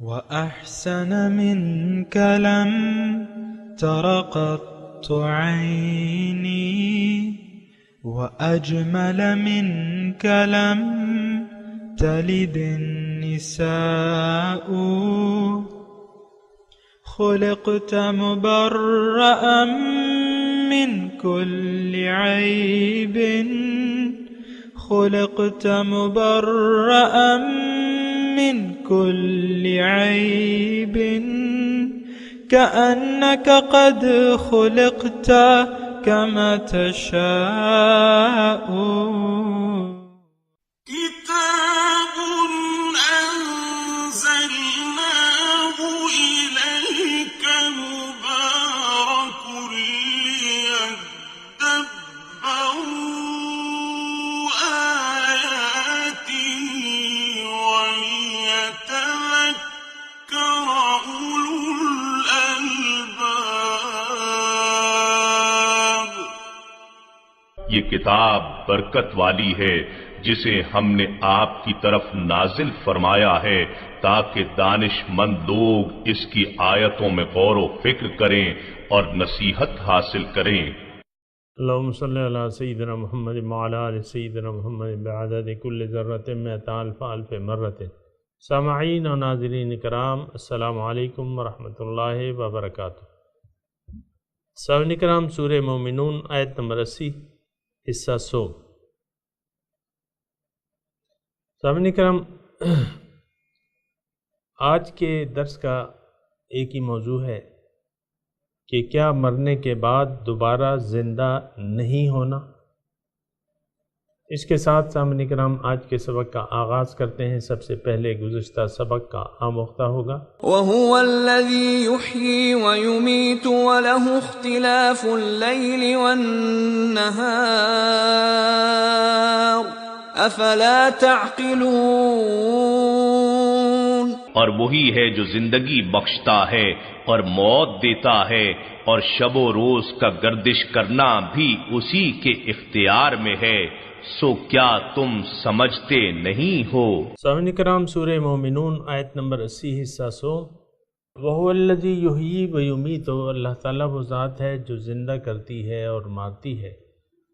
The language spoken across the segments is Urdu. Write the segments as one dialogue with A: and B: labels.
A: وأحسن منك لم تر قط عيني وأجمل منك لم تلد النساء خلقت مبرأ من كل عيب خلقت مبرأ من كل عيب كأنك قد خلقت كما تشاء
B: كتاب أنزلناه إليك مبارك ليدبروا آياته وليتذكر أولو الألباب۔
C: یہ کتاب برکت والی ہے جسے ہم نے آپ کی طرف نازل فرمایا ہے تاکہ دانش مند لوگ اس کی آیتوں میں غور و فکر کریں اور نصیحت حاصل کریں۔
D: اللہم صلی علی سیدنا محمد وعلی آل سیدنا محمد بعدد کل ذرۃ مئۃ الف الف مرۃ۔ سامعین و ناظرین کرام، السلام علیکم ورحمۃ اللہ وبرکاتہ۔ سامعین کرام، سورہ مومنون آیت نمبر 80، حصہ 100۔ سامعین کرام، آج کے درس کا ایک ہی موضوع ہے کہ کیا مرنے کے بعد دوبارہ زندہ نہیں ہونا۔ اس کے ساتھ سامعین کرام آج کے سبق کا آغاز کرتے ہیں۔ سب سے پہلے گزشتہ سبق کا آموختہ ہوگا۔
E: وَهُوَ الَّذِي يُحْيِي وَيُمِيتُ وَلَهُ اخْتِلَافُ اللَّيْلِ وَالنَّهَارِ أَفَلَا تَعْقِلُونَ۔
C: اور وہی ہے جو زندگی بخشتا ہے اور موت دیتا ہے، اور شب و روز کا گردش کرنا بھی اسی کے اختیار میں ہے، سو کیا تم سمجھتے نہیں ہو؟
D: سامعین کرام، سورہ مومنون آیت نمبر 80، حصہ 100۔ وَهُوَ الَّذِي يُحْيِي وَيُمِيتُ، اللہ تعالیٰ وہ ذات ہے جو زندہ کرتی ہے اور مارتی ہے۔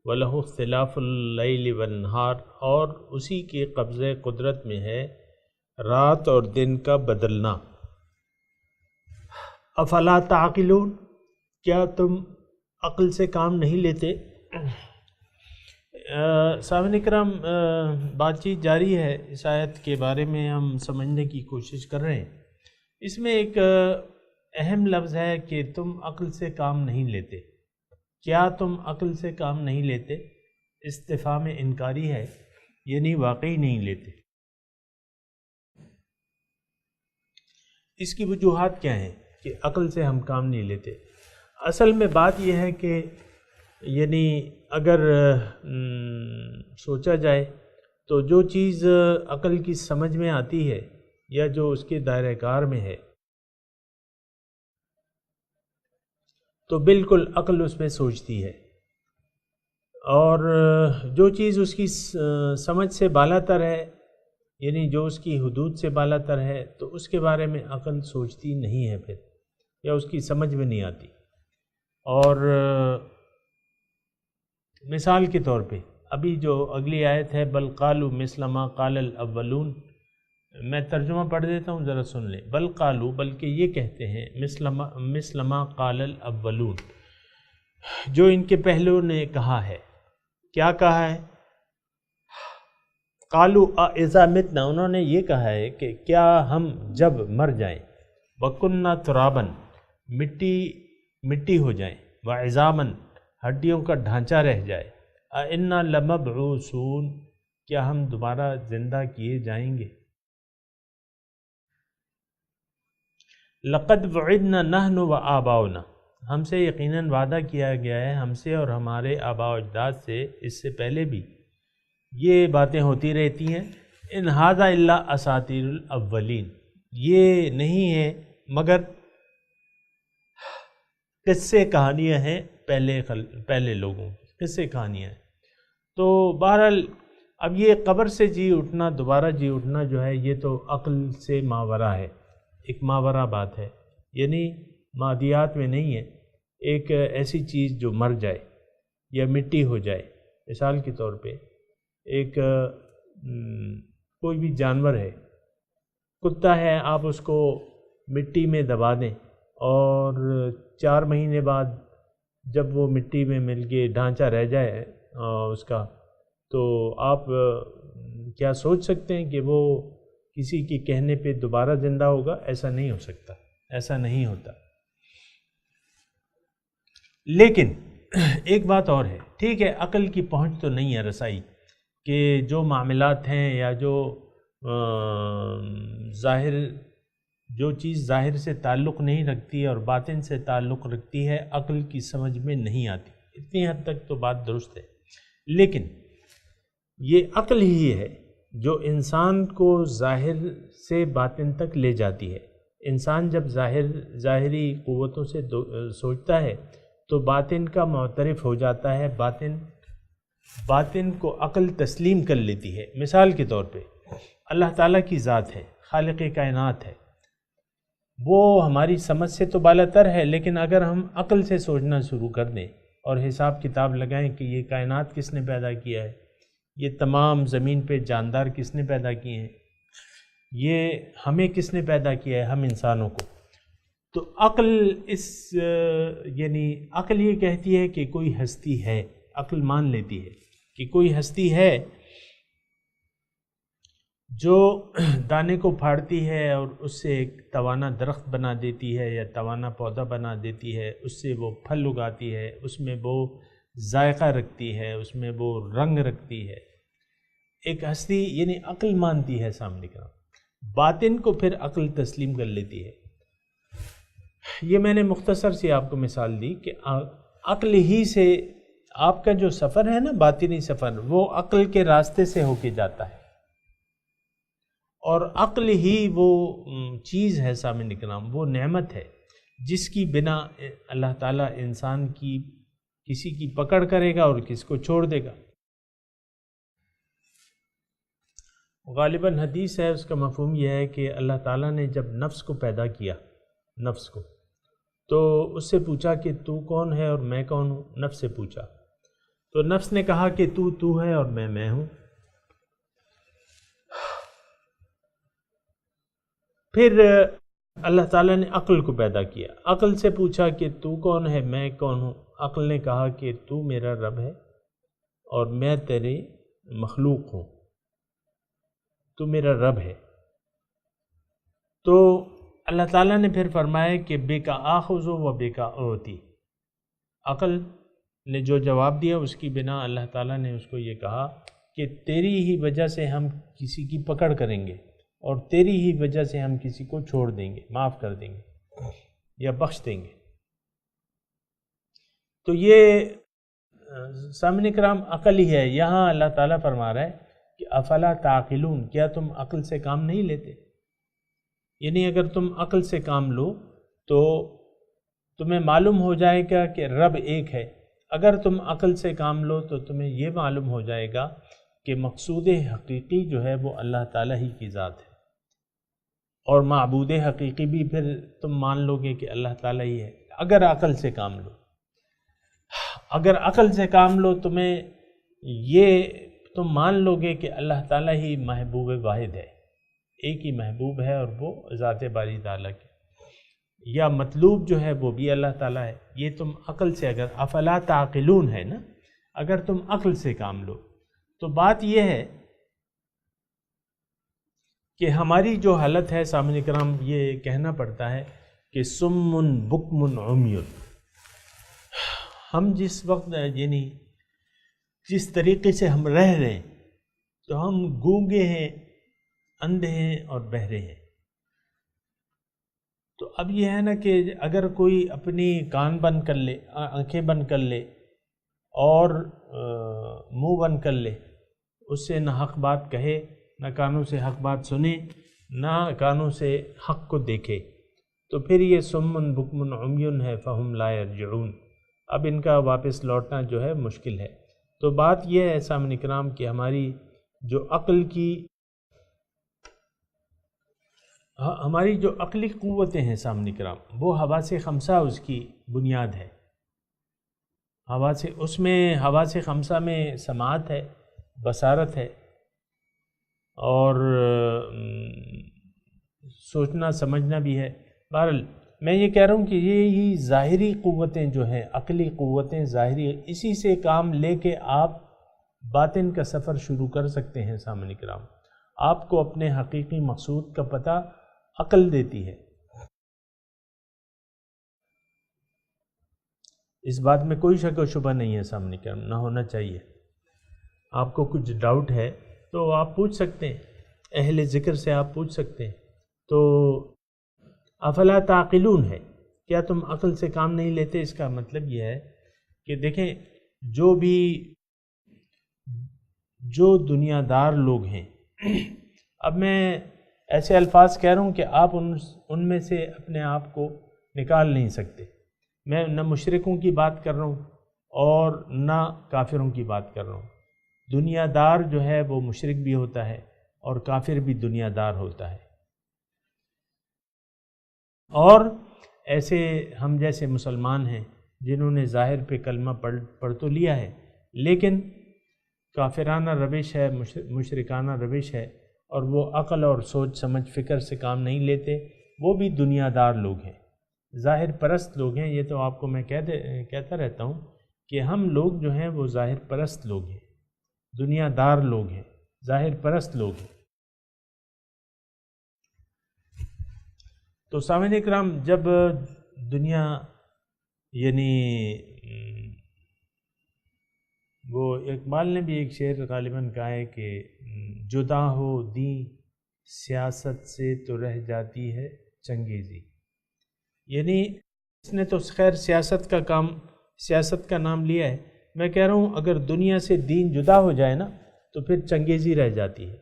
D: وَلَهُ اخْتِلَافُ اللَّيْلِ وَالنَّهَارِ، اور اسی کے قبضہ قدرت میں ہے رات اور دن کا بدلنا۔ افلا تعقلون، کیا تم عقل سے کام نہیں لیتے؟ سامعین کرام، بات چیت جاری ہے، اس آیت کے بارے میں ہم سمجھنے کی کوشش کر رہے ہیں۔ اس میں ایک اہم لفظ ہے کہ تم عقل سے کام نہیں لیتے۔ کیا تم عقل سے کام نہیں لیتے؟ استفہام انکاری ہے، یعنی واقعی نہیں لیتے۔ اس کی وجوہات کیا ہیں کہ عقل سے ہم کام نہیں لیتے؟ اصل میں بات یہ ہے کہ یعنی اگر سوچا جائے تو جو چیز عقل کی سمجھ میں آتی ہے یا جو اس کے دائرہ کار میں ہے تو بالکل عقل اس میں سوچتی ہے، اور جو چیز اس کی سمجھ سے بالا تر ہے، یعنی جو اس کی حدود سے بالا تر ہے، تو اس کے بارے میں عقل سوچتی نہیں ہے پھر، یا اس کی سمجھ میں نہیں آتی۔ اور مثال کے طور پہ ابھی جو اگلی آیت ہے بل قالوا مثل ما قال الاولون، میں ترجمہ پڑھ دیتا ہوں، ذرا سن لیں۔ بل قالوا، بلکہ یہ کہتے ہیں، مثل ما قال الاولون، جو ان کے پہلوں نے کہا ہے۔ کیا کہا ہے؟ قالوا اذا متنا، انہوں نے یہ کہا ہے کہ کیا ہم جب مر جائیں، وَكُنَّا تُرَابًا، مٹی ہو جائیں، وَعِظَامًا، ہڈیوں کا ڈھانچہ رہ جائے، أَإِنَّا لَمَبْعُوثُونَ، کیا ہم دوبارہ زندہ کیے جائیں گے؟ لَقَدْ وُعِدْنَا نَحْنُ وَآبَاؤُنَا، ہم سے یقیناً وعدہ کیا گیا ہے، ہم سے اور ہمارے آباء و اجداد سے اس سے پہلے بھی یہ باتیں ہوتی رہتی ہیں۔ ان ھذا الا اساطیر الاولین، یہ نہیں ہے مگر قصے کہانیاں ہیں پہلے لوگوں کی، قصے کہانیاں ہیں۔ تو بہرحال اب یہ قبر سے جی اٹھنا، دوبارہ جی اٹھنا جو ہے، یہ تو عقل سے ماورا ہے، ایک ماورا بات ہے، یعنی مادیات میں نہیں ہے، ایک ایسی چیز جو مر جائے یا مٹی ہو جائے. مثال کے طور پہ ایک کوئی بھی جانور ہے، کتا ہے، آپ اس کو مٹی میں دبا دیں اور 4 مہینے بعد جب وہ مٹی میں مل کے ڈھانچہ رہ جائے اس کا، تو آپ کیا سوچ سکتے ہیں کہ وہ کسی کے کہنے پہ دوبارہ زندہ ہوگا؟ ایسا نہیں ہو سکتا، ایسا نہیں ہوتا. لیکن ایک بات اور ہے، ٹھیک ہے عقل کی پہنچ تو نہیں ہے رسائی کہ جو معاملات ہیں یا جو جو چیز ظاہر سے تعلق نہیں رکھتی اور باطن سے تعلق رکھتی ہے عقل کی سمجھ میں نہیں آتی. اتنی حد تک تو بات درست ہے، لیکن یہ عقل ہی ہے جو انسان کو ظاہر سے باطن تک لے جاتی ہے. انسان جب ظاہری قوتوں سے سوچتا ہے تو باطن کا معترف ہو جاتا ہے، باطن کو عقل تسلیم کر لیتی ہے. مثال کے طور پہ اللہ تعالیٰ کی ذات ہے، خالق کائنات ہے، وہ ہماری سمجھ سے تو بالاتر ہے، لیکن اگر ہم عقل سے سوچنا شروع کر دیں اور حساب کتاب لگائیں کہ یہ کائنات کس نے پیدا کیا ہے، یہ تمام زمین پہ جاندار کس نے پیدا کیے ہیں، یہ ہمیں کس نے پیدا کیا ہے، ہم انسانوں کو، تو عقل یعنی عقل یہ کہتی ہے کہ کوئی ہستی ہے، عقل مان لیتی ہے کہ کوئی ہستی ہے جو دانے کو پھاڑتی ہے اور اس سے ایک توانا درخت بنا دیتی ہے یا توانا پودا بنا دیتی ہے، اس سے وہ پھل اگاتی ہے، اس میں وہ ذائقہ رکھتی ہے، اس میں وہ رنگ رکھتی ہے. ایک ہستی یعنی عقل مانتی ہے سامنے کا، باطن کو پھر عقل تسلیم کر لیتی ہے. یہ میں نے مختصر سی آپ کو مثال دی کہ عقل ہی سے آپ کا جو سفر ہے نا، باطنی سفر، وہ عقل کے راستے سے ہو کے جاتا ہے، اور عقل ہی وہ چیز ہے سامعین کرام، وہ نعمت ہے جس کی بنا اللہ تعالیٰ انسان کی کسی کی پکڑ کرے گا اور کس کو چھوڑ دے گا. غالباً حدیث ہے، اس کا مفہوم یہ ہے کہ اللہ تعالیٰ نے جب نفس کو پیدا کیا، نفس کو، تو اس سے پوچھا کہ تو کون ہے اور میں کون ہوں. نفس سے پوچھا تو نفس نے کہا کہ تو ہے اور میں ہوں. پھر اللہ تعالیٰ نے عقل کو پیدا کیا، عقل سے پوچھا کہ تو کون ہے، میں کون ہوں. عقل نے کہا کہ تو میرا رب ہے اور میں تیرے مخلوق ہوں، تو میرا رب ہے. تو اللہ تعالیٰ نے پھر فرمایا کہ بے کا آخذ و بے کا اوتی. عقل نے جو جواب دیا اس کی بنا اللہ تعالیٰ نے اس کو یہ کہا کہ تیری ہی وجہ سے ہم کسی کی پکڑ کریں گے اور تیری ہی وجہ سے ہم کسی کو چھوڑ دیں گے، معاف کر دیں گے یا بخش دیں گے. تو یہ سامعین کرام عقل ہی ہے. یہاں اللہ تعالیٰ فرما رہا ہے کہ افلا تعقلون، کیا تم عقل سے کام نہیں لیتے؟ یعنی اگر تم عقل سے کام لو تو تمہیں معلوم ہو جائے گا کہ رب ایک ہے. اگر تم عقل سے کام لو تو تمہیں یہ معلوم ہو جائے گا کہ مقصود حقیقی جو ہے وہ اللہ تعالیٰ ہی کی ذات ہے، اور معبود حقیقی بھی پھر تم مان لو گے کہ اللہ تعالیٰ ہی ہے اگر عقل سے کام لو. اگر عقل سے کام لو تم مان لو گے کہ اللہ تعالیٰ ہی محبوب واحد ہے، ایک ہی محبوب ہے اور وہ ذات باری تعالیٰ کی، یا مطلوب جو ہے وہ بھی اللہ تعالیٰ ہے. یہ تم عقل سے اگر افلا تعقلون ہے نا، اگر تم عقل سے کام لو تو بات یہ ہے کہ ہماری جو حالت ہے سامعین کرام، یہ کہنا پڑتا ہے کہ سم بکم عمی. ہم جس وقت یعنی جس طریقے سے ہم رہ رہے ہیں تو ہم گونگے ہیں، اندھے ہیں اور بہرے ہیں. تو اب یہ ہے نا کہ اگر کوئی اپنی کان بند کر لے، آنکھیں بند کر لے اور منہ بند کر لے، اس سے نہ حق بات کہے، نہ کانوں سے حق بات سنے، نہ کانوں سے حق کو دیکھے، تو پھر یہ سمن بکمن عمیون ہے فہم لا یرجعون. اب ان کا واپس لوٹنا جو ہے مشکل ہے. تو بات یہ ہے سامعین کرام کہ ہماری جو عقل کی ہماری جو عقلی قوتیں ہیں سامنے کرام، وہ حواس خمسہ اس کی بنیاد ہے۔ حواس خمسہ میں سماعت ہے، بصارت ہے، اور سوچنا سمجھنا بھی ہے۔ بہرحال میں یہ کہہ رہا ہوں کہ یہی ظاہری قوتیں جو ہیں، عقلی قوتیں ظاہری، اسی سے کام لے کے آپ باطن کا سفر شروع کر سکتے ہیں سامنے کرام۔ آپ کو اپنے حقیقی مقصود کا پتہ عقل دیتی ہے۔ اس بات میں کوئی شک و شبہ نہیں ہے سامنے کرام، نہ ہونا چاہیے۔ آپ کو کچھ ڈاؤٹ ہے تو آپ پوچھ سکتے ہیں، اہل ذکر سے آپ پوچھ سکتے ہیں۔ تو افلا تعقلون ہے، کیا تم عقل سے کام نہیں لیتے؟ اس کا مطلب یہ ہے کہ دیکھیں، جو دنیا دار لوگ ہیں، اب میں ایسے الفاظ کہہ رہا ہوں کہ آپ ان میں سے اپنے آپ کو نکال نہیں سکتے۔ میں نہ مشرکوں کی بات کر رہا ہوں اور نہ کافروں کی بات کر رہا ہوں۔ دنیا دار جو ہے وہ مشرک بھی ہوتا ہے اور کافر بھی دنیا دار ہوتا ہے، اور ایسے ہم جیسے مسلمان ہیں جنہوں نے ظاہر پہ کلمہ پڑھ تو لیا ہے، لیکن کافرانہ روش ہے، مشرکانہ روش ہے، اور وہ عقل اور سوچ سمجھ فکر سے کام نہیں لیتے، وہ بھی دنیا دار لوگ ہیں، ظاہر پرست لوگ ہیں۔ یہ تو آپ کو میں کہتا رہتا ہوں کہ ہم لوگ جو ہیں وہ ظاہر پرست لوگ ہیں، دنیا دار لوگ ہیں، ظاہر پرست لوگ ہیں۔ تو سامعین کرام، جب دنیا یعنی وہ اقبال نے بھی ایک شعر غالباً کہا ہے کہ جدا ہو دین سیاست سے تو رہ جاتی ہے چنگیزی، یعنی اس نے تو خیر سیاست کا نام لیا ہے، میں کہہ رہا ہوں اگر دنیا سے دین جدا ہو جائے نا تو پھر چنگیزی رہ جاتی ہے،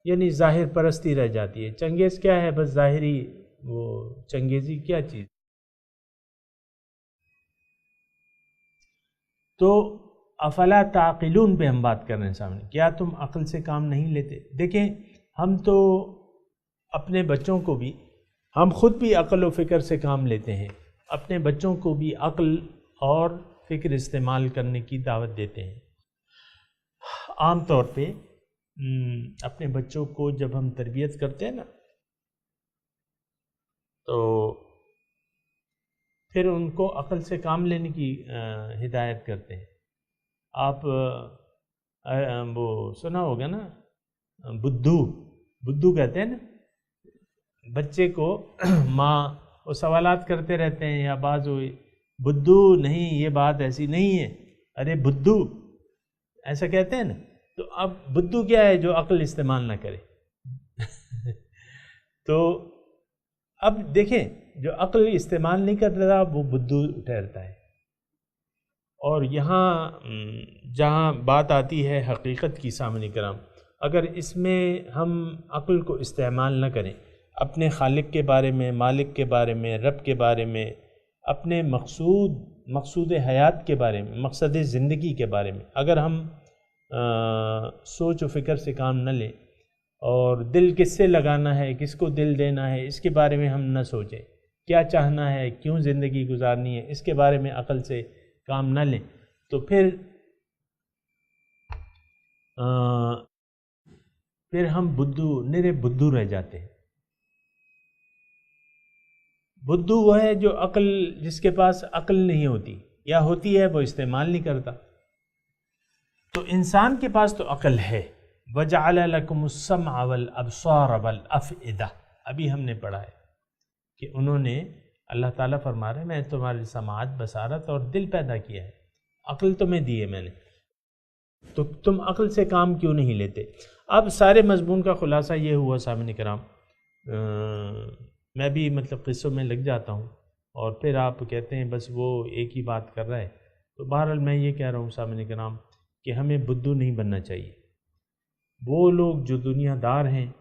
D: یعنی ظاہر پرستی رہ جاتی ہے۔ چنگیز کیا ہے؟ بس ظاہری، وہ چنگیزی کیا چیز؟ تو افلا تعقلون پہ ہم بات کر رہے ہیں سامنے، کیا تم عقل سے کام نہیں لیتے؟ دیکھیں، ہم تو اپنے بچوں کو بھی، ہم خود بھی عقل و فکر سے کام لیتے ہیں، اپنے بچوں کو بھی عقل اور فکر استعمال کرنے کی دعوت دیتے ہیں۔ عام طور پہ اپنے بچوں کو جب ہم تربیت کرتے ہیں نا، تو پھر ان کو عقل سے کام لینے کی ہدایت کرتے ہیں۔ آپ وہ سنا ہوگا نا، بدھو کہتے ہیں نا بچے کو، ماں وہ سوالات کرتے رہتے ہیں، یا بعض بدھو نہیں، یہ بات ایسی نہیں ہے، ارے بدھو ایسا کہتے ہیں نا۔ تو اب بدھو کیا ہے؟ جو عقل استعمال نہ کرے۔ تو اب دیکھیں، جو عقل استعمال نہیں کر رہا وہ بدھو ٹھہرتا ہے۔ اور یہاں جہاں بات آتی ہے حقیقت کی سامنے کرام، اگر اس میں ہم عقل کو استعمال نہ کریں، اپنے خالق کے بارے میں، مالک کے بارے میں، رب کے بارے میں، اپنے مقصود حیات کے بارے میں، مقصد زندگی کے بارے میں اگر ہم سوچ و فکر سے کام نہ لیں، اور دل کس سے لگانا ہے، کس کو دل دینا ہے، اس کے بارے میں ہم نہ سوچیں، کیا چاہنا ہے، کیوں زندگی گزارنی ہے، اس کے بارے میں عقل سے کام نہ لیں، تو پھر ہم نرے بدھو رہ جاتے ہیں۔ بدھو وہ ہے جس کے پاس عقل نہیں ہوتی، یا ہوتی ہے وہ استعمال نہیں کرتا۔ تو انسان کے پاس تو عقل ہے۔ وَجَعَلَ لَكُمُ السَّمْعَ وَالْأَبْصَارَ وَالْأَفْئِدَةَ، ابھی ہم نے پڑھا ہے کہ انہوں نے، اللہ تعالیٰ فرما رہے ہیں میں تمہاری سماعت، بصارت اور دل پیدا کیا ہے، عقل تمہیں دی ہے میں نے، تو تم عقل سے کام کیوں نہیں لیتے؟ اب سارے مضمون کا خلاصہ یہ ہوا سامعین کرام، میں بھی مطلب قصوں میں لگ جاتا ہوں، اور پھر آپ کہتے ہیں بس وہ ایک ہی بات کر رہا ہے، تو بہرحال میں یہ کہہ رہا ہوں سامعین کرام کہ ہمیں بدھو نہیں بننا چاہیے۔ وہ لوگ جو دنیا دار ہیں،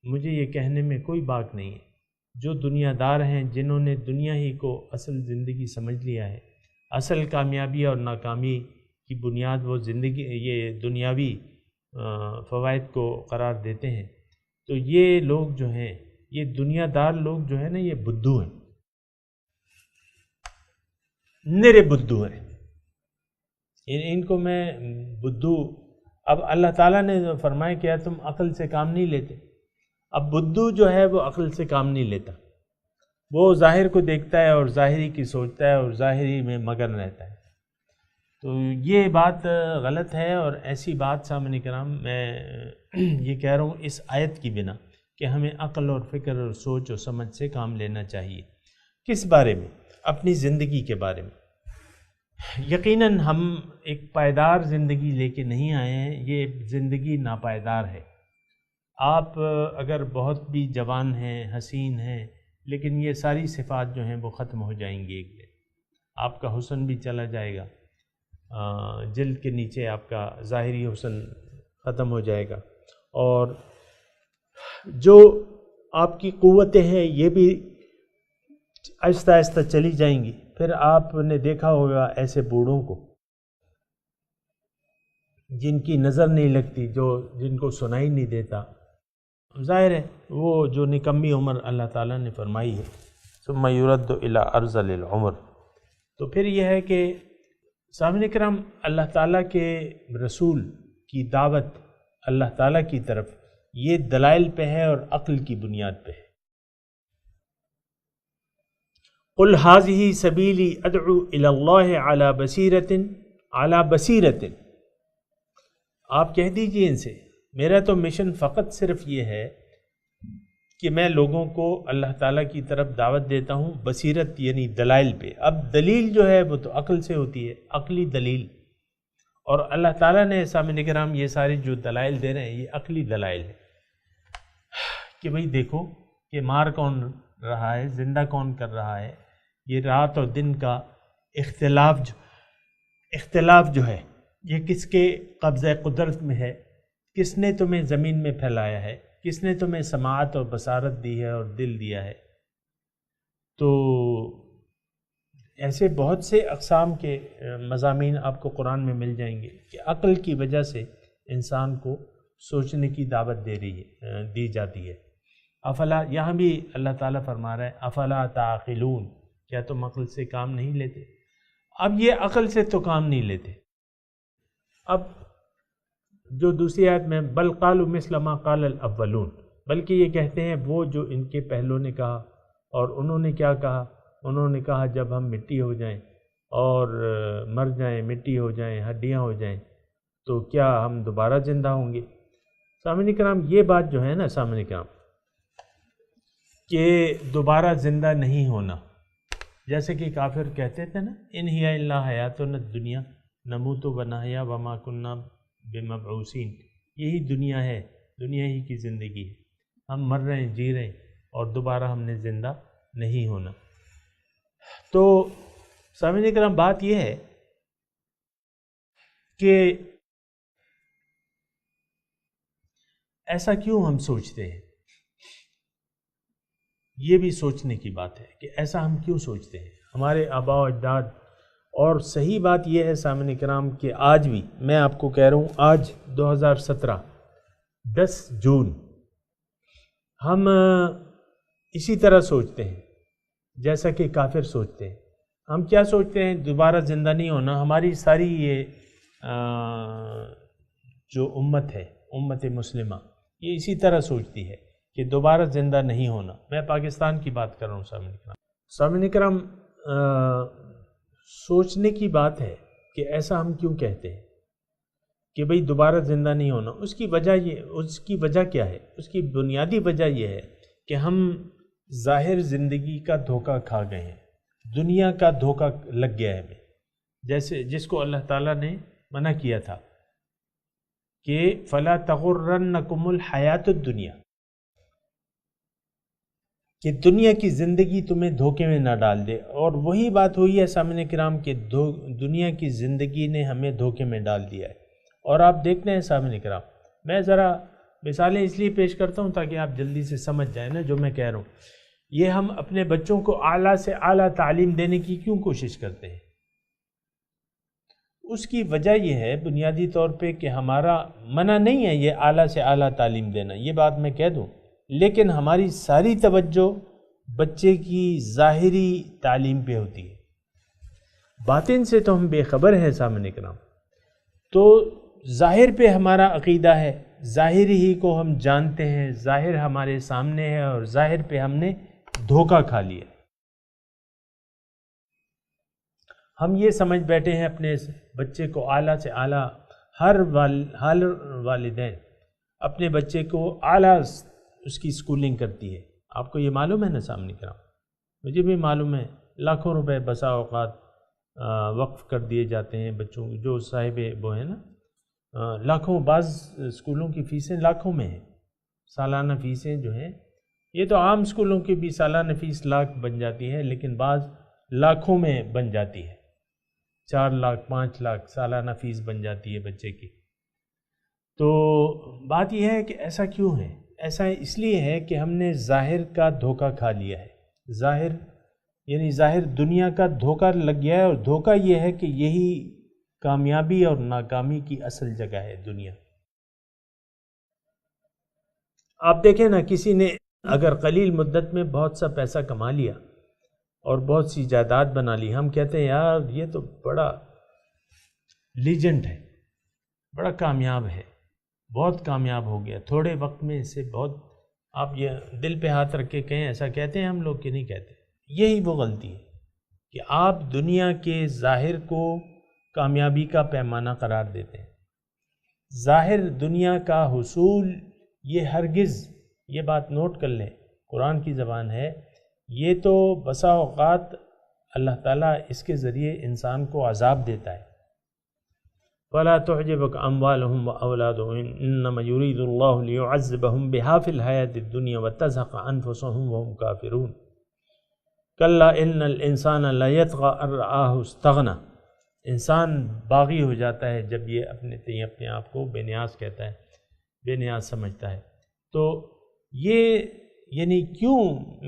D: مجھے یہ کہنے میں کوئی باک نہیں ہے، جو دنیا دار ہیں، جنہوں نے دنیا ہی کو اصل زندگی سمجھ لیا ہے، اصل کامیابی اور ناکامی کی بنیاد وہ زندگی، یہ دنیاوی فوائد کو قرار دیتے ہیں، تو یہ لوگ جو ہیں یہ دنیا دار لوگ جو ہے نا یہ بدھو ہیں، نرے بدھو ہیں، ان کو میں بدھو. اب اللہ تعالیٰ نے فرمایا کیا تم عقل سے کام نہیں لیتے. اب بدھو جو ہے وہ عقل سے کام نہیں لیتا، وہ ظاہر کو دیکھتا ہے اور ظاہری کی سوچتا ہے اور ظاہری میں مگن رہتا ہے. تو یہ بات غلط ہے، اور ایسی بات سامنے کرام میں یہ کہہ رہا ہوں اس آیت کی بنا کہ ہمیں عقل اور فکر اور سوچ اور سمجھ سے کام لینا چاہیے. کس بارے میں؟ اپنی زندگی کے بارے میں. یقیناً ہم ایک پائیدار زندگی لے کے نہیں آئے ہیں، یہ زندگی ناپائیدار ہے. آپ اگر بہت بھی جوان ہیں، حسین ہیں، لیکن یہ ساری صفات جو ہیں وہ ختم ہو جائیں گی ایک دن. آپ کا حسن بھی چلا جائے گا، جلد کے نیچے آپ کا ظاہری حسن ختم ہو جائے گا، اور جو آپ کی قوتیں ہیں یہ بھی آہستہ آہستہ چلی جائیں گی. پھر آپ نے دیکھا ہوگا ایسے بوڑھوں کو جن کی نظر نہیں لگتی، جن کو سنائی نہیں دیتا. ظاہر ہے وہ جو نکمی عمر اللہ تعالیٰ نے فرمائی ہے، ثم یرد الی ارذل العمر. تو پھر یہ ہے کہ سامعین کرام اللہ تعالیٰ کے رسول کی دعوت اللہ تعالیٰ کی طرف یہ دلائل پہ ہے اور عقل کی بنیاد پہ ہے. قل ھذہ سبیلی ادعو الی اللہ علی بصیرۃ. آپ کہہ دیجئے ان سے میرا تو مشن فقط صرف یہ ہے کہ میں لوگوں کو اللہ تعالیٰ کی طرف دعوت دیتا ہوں بصیرت یعنی دلائل پہ. اب دلیل جو ہے وہ تو عقل سے ہوتی ہے، عقلی دلیل، اور اللہ تعالیٰ نے سامعین کرام یہ سارے جو دلائل دے رہے ہیں یہ عقلی دلائل ہے کہ بھئی دیکھو کہ مار کون رہا ہے، زندہ کون کر رہا ہے. یہ رات اور دن کا اختلاف جو ہے یہ کس کے قبضہ قدرت میں ہے، کس نے تمہیں زمین میں پھیلایا ہے، کس نے تمہیں سماعت اور بصارت دی ہے اور دل دیا ہے. تو ایسے بہت سے اقسام کے مضامین آپ کو قرآن میں مل جائیں گے کہ عقل کی وجہ سے انسان کو سوچنے کی دعوت دی جاتی ہے. افلا، یہاں بھی اللہ تعالیٰ فرما رہا ہے افلا تعقلون، کیا تم عقل سے کام نہیں لیتے؟ اب یہ عقل سے تو کام نہیں لیتے. اب جو دوسری آیت میں بل قالوا مثل ما قال الاولون، بلکہ یہ کہتے ہیں وہ جو ان کے پہلوں نے کہا. اور انہوں نے کیا کہا؟ انہوں نے کہا جب ہم مٹی ہو جائیں اور مر جائیں، مٹی ہو جائیں، ہڈیاں ہو جائیں تو کیا ہم دوبارہ زندہ ہوں گے؟ سامعین کرام یہ بات جو ہے نا سامعین کرام کہ دوبارہ زندہ نہیں ہونا، جیسے کہ کافر کہتے تھے نا ان ہی الا حیاتنا الدنیا نموت و نحیا وما کننا بمبعوثین. یہی دنیا ہے، دنیا ہی کی زندگی ہے، ہم مر رہے ہیں، جی رہے ہیں، اور دوبارہ ہم نے زندہ نہیں ہونا. تو سامعین کرام بات یہ ہے کہ ایسا کیوں ہم سوچتے ہیں؟ یہ بھی سوچنے کی بات ہے کہ ایسا ہم کیوں سوچتے ہیں. ہمارے آباء و اجداد، اور صحیح بات یہ ہے سامعین کرام کہ آج بھی میں آپ کو کہہ رہا ہوں، آج 2017 10 جون ہم اسی طرح سوچتے ہیں جیسا کہ کافر سوچتے ہیں. ہم کیا سوچتے ہیں؟ دوبارہ زندہ نہیں ہونا. ہماری ساری یہ جو امت ہے، امت مسلمہ، یہ اسی طرح سوچتی ہے کہ دوبارہ زندہ نہیں ہونا. میں پاکستان کی بات کر رہا ہوں سامعین کرام. سامعین کرام سوچنے کی بات ہے کہ ایسا ہم کیوں کہتے ہیں کہ بھئی دوبارہ زندہ نہیں ہونا. اس کی وجہ کیا ہے؟ اس کی بنیادی وجہ یہ ہے کہ ہم ظاہر زندگی کا دھوکہ کھا گئے ہیں، دنیا کا دھوکہ لگ گیا ہے ہمیں، جیسے جس کو اللہ تعالیٰ نے منع کیا تھا کہ فلا تغرنکم الحیات الدنیا، کہ دنیا کی زندگی تمہیں دھوکے میں نہ ڈال دے. اور وہی بات ہوئی ہے سامعین کرام کہ دنیا کی زندگی نے ہمیں دھوکے میں ڈال دیا ہے. اور آپ دیکھتے ہیں سامعین کرام، میں ذرا مثالیں اس لیے پیش کرتا ہوں تاکہ آپ جلدی سے سمجھ جائیں نا جو میں کہہ رہا ہوں. یہ ہم اپنے بچوں کو اعلیٰ سے اعلیٰ تعلیم دینے کی کیوں کوشش کرتے ہیں؟ اس کی وجہ یہ ہے بنیادی طور پہ کہ ہمارا منع نہیں ہے یہ اعلیٰ سے اعلیٰ تعلیم دینا. یہ بات میں کہہ دوں لیکن ہماری ساری توجہ بچے کی ظاہری تعلیم پہ ہوتی ہے، باطن سے تو ہم بے خبر ہیں سامنے کرام. تو ظاہر پہ ہمارا عقیدہ ہے، ظاہر ہی کو ہم جانتے ہیں، ظاہر ہمارے سامنے ہے اور ظاہر پہ ہم نے دھوکہ کھا لیا. ہم یہ سمجھ بیٹھے ہیں اپنے بچے کو اعلیٰ سے اعلیٰ، ہر والدین اپنے بچے کو اعلیٰ اس کی اسکولنگ کرتی ہے. آپ کو یہ معلوم ہے نا سامنے کرام، مجھے بھی معلوم ہے، لاکھوں روپے بسا اوقات وقف کر دیے جاتے ہیں بچوں جو صاحب وہ ہیں نا، لاکھوں، بعض اسکولوں کی فیسیں لاکھوں میں ہیں، سالانہ فیسیں جو ہیں، یہ تو عام اسکولوں کی بھی سالانہ فیس لاکھ بن جاتی ہے، لیکن بعض لاکھوں میں بن جاتی ہے، 4 لاکھ 5 لاکھ سالانہ فیس بن جاتی ہے بچے کی. تو بات یہ ہے کہ ایسا کیوں ہے؟ ایسا اس لیے ہے کہ ہم نے ظاہر کا دھوکہ کھا لیا ہے. ظاہر یعنی ظاہر دنیا کا دھوکہ لگ گیا ہے، اور دھوکہ یہ ہے کہ یہی کامیابی اور ناکامی کی اصل جگہ ہے دنیا. آپ دیکھیں نا، کسی نے اگر قلیل مدت میں بہت سا پیسہ کما لیا اور بہت سی جائیداد بنا لی، ہم کہتے ہیں یار یہ تو بڑا لیجنڈ ہے، بڑا کامیاب ہے، بہت کامیاب ہو گیا تھوڑے وقت میں اس سے بہت. آپ یہ دل پہ ہاتھ رکھ کے کہیں ایسا کہتے ہیں ہم لوگ کہ نہیں کہتے؟ یہی وہ غلطی ہے کہ آپ دنیا کے ظاہر کو کامیابی کا پیمانہ قرار دیتے ہیں. ظاہر دنیا کا حصول یہ ہرگز، یہ بات نوٹ کر لیں، قرآن کی زبان ہے، یہ تو بسا اوقات اللہ تعالیٰ اس کے ذریعے انسان کو عذاب دیتا ہے. وَلَا تُعْجِبْكَ أَمْوَالُهُمْ وَأَوْلَادُهُمْ إِنَّمَا يُرِيدُ اللَّهُ لِيُعَذِّبَهُمْ بِهَا فِي الْحَيَاةِ الدُّنْيَا وَتَزْهَقَ أَنفُسُهُمْ وَهُمْ كَافِرُونَ كَلَّا إِنَّ الْإِنسَانَ لَيَطْغَىٰ أَن رَّآهُ اسْتَغْنَىٰ. انسان باغی ہو جاتا ہے جب یہ اپنے آپ کو بے نیاز کہتا ہے، بے نیاز سمجھتا ہے. تو یہ یعنی کیوں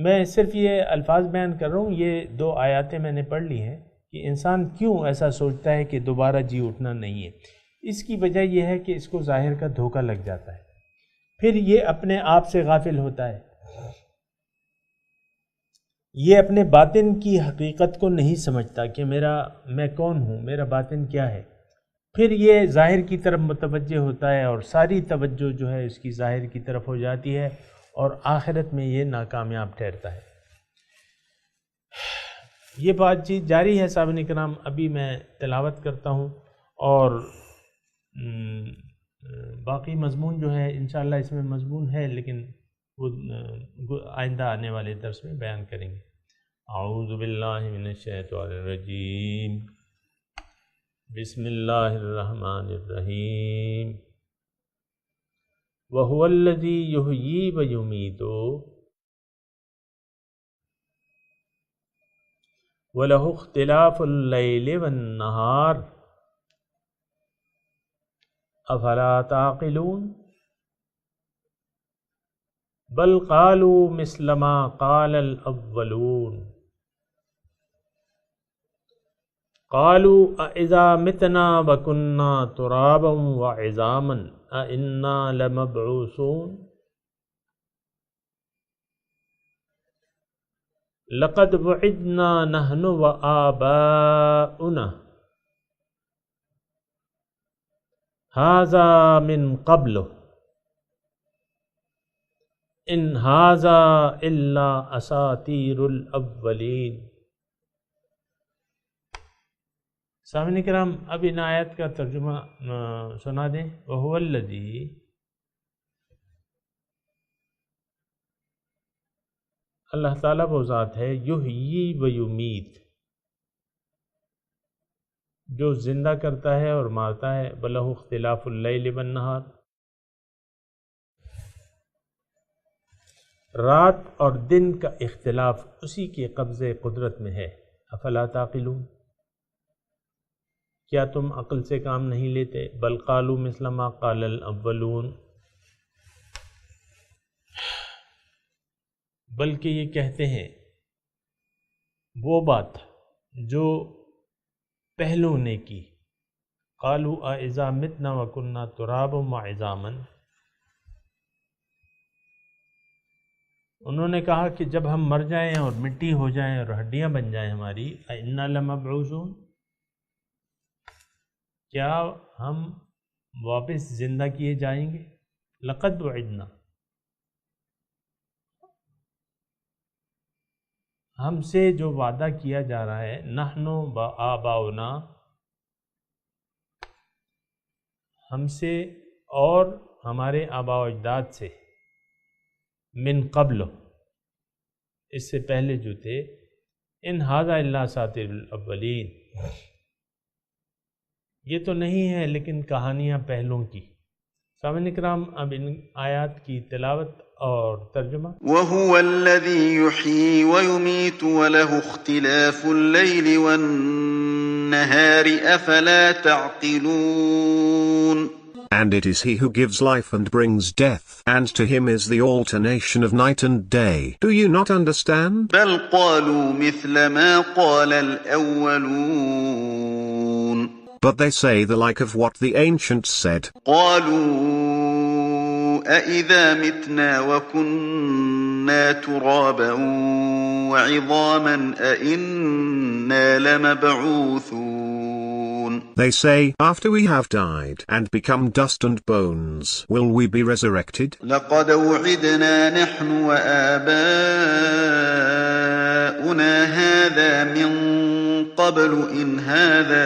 D: میں صرف یہ الفاظ بیان کر رہا ہوں، یہ 2 آیاتیں میں نے پڑھ لی ہیں کہ انسان کیوں ایسا سوچتا ہے کہ دوبارہ جی اٹھنا نہیں ہے. اس کی وجہ یہ ہے کہ اس کو ظاہر کا دھوکہ لگ جاتا ہے، پھر یہ اپنے آپ سے غافل ہوتا ہے، یہ اپنے باطن کی حقیقت کو نہیں سمجھتا کہ میں کون ہوں، میرا باطن کیا ہے. پھر یہ ظاہر کی طرف متوجہ ہوتا ہے اور ساری توجہ جو ہے اس کی ظاہر کی طرف ہو جاتی ہے اور آخرت میں یہ ناکامیاب ٹھہرتا ہے. یہ بات چیت جاری ہے سامعین کرام، ابھی میں تلاوت کرتا ہوں اور باقی مضمون جو ہے انشاءاللہ اس میں مضمون ہے لیکن وہ آئندہ آنے والے درس میں بیان کریں گے. اعوذ باللہ من الشیطان الرجیم، بسم اللہ الرحمن الرحیم. وَهُوَ الَّذِي يُحْيِي وَيُمِيتُ وَلَهُ اخْتِلَافُ اللَّيْلِ وَالنَّهَارِ أَفَلَا تَعْقِلُونَ بَلْ قَالُوا مِثْلَ مَا قَالَ الْأَوَّلُونَ قَالُوا أَإِذَا مِتْنَا وَكُنَّا تُرَابًا وَعِظَامًا أَإِنَّا لَمَبْعُوثُونَ لَقَدْ وُعِدْنَا نَحْنُ وَآبَاؤُنَا هَذَا مِنْ قَبْلُ إِنْ هَذَا إِلَّا أَسَاطِيرُ الْأَوَّلِينَ. سامعین کرام اب ان آیات کا ترجمہ سنا دیں. وَهُوَ الَّذِي، اللہ تعالیٰ وہ ذات ہے، یحیی و یمیت، جو زندہ کرتا ہے اور مارتا ہے. وَلَهُ اخْتِلَافُ اللَّيْلِ وَالنَّهَارِ، رات اور دن کا اختلاف اسی کے قبضے قدرت میں ہے. افلا تعقلون، کیا تم عقل سے کام نہیں لیتے؟ بل قالوا مثل ما قال الاولون، بلکہ یہ کہتے ہیں وہ بات جو پہلوں نے کی. قالوا اذا متنا وكنا ترابا وعظاما، انہوں نے کہا کہ جب ہم مر جائیں اور مٹی ہو جائیں اور ہڈیاں بن جائیں ہماری، اِنَّا لَمَبْعُوثُونَ، کیا ہم واپس زندہ کیے جائیں گے؟ لَقَدْ وُعِدْنَا، ہم سے جو وعدہ کیا جا رہا ہے، نحن وآباؤنا، ہم سے اور ہمارے آباء و اجداد سے، من قبل، اس سے پہلے جو تھے، ان ھذا الا اساطیر الاولین، یہ تو نہیں ہے لیکن کہانیاں پہلوں کی۔ سامعین اکرام، اب ان آیات کی تلاوت اور ترجمہ۔
B: وهو الذي يحيي ويميت وله اختلاف الليل والنهار أفلا تعقلون.
F: And it is he who gives life and brings death, and to him is the alternation of night and day. Do you not understand?
B: بل قالوا مثل ما قال الأولون.
F: But they say the like of what the ancients said.
B: قالوا أإذا متنا وكنا ترابا وعظاما أإنا لمبعوثون.
F: They say, after we have died and become dust and bones, will we be resurrected?
B: لقد وعدنا نحن وآباؤنا هذا من قبل إن هذا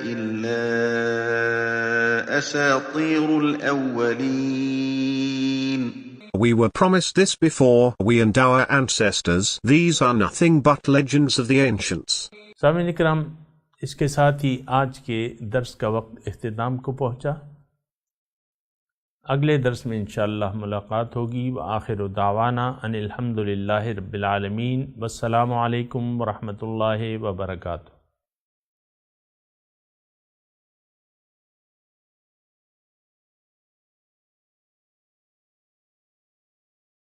B: إلا أساطير الأولين.
F: We were promised this before, we and our ancestors. These are nothing but legends of the ancients.
D: سامعین اکرام، اس کے ساتھ ہی آج کے درس کا وقت اختتام کو پہنچا۔ اگلے درس میں انشاءاللہ ملاقات ہوگی۔ وآخر دعوانا ان الحمدللہ رب العالمین، والسلام علیکم ورحمۃ اللہ وبرکاتہ۔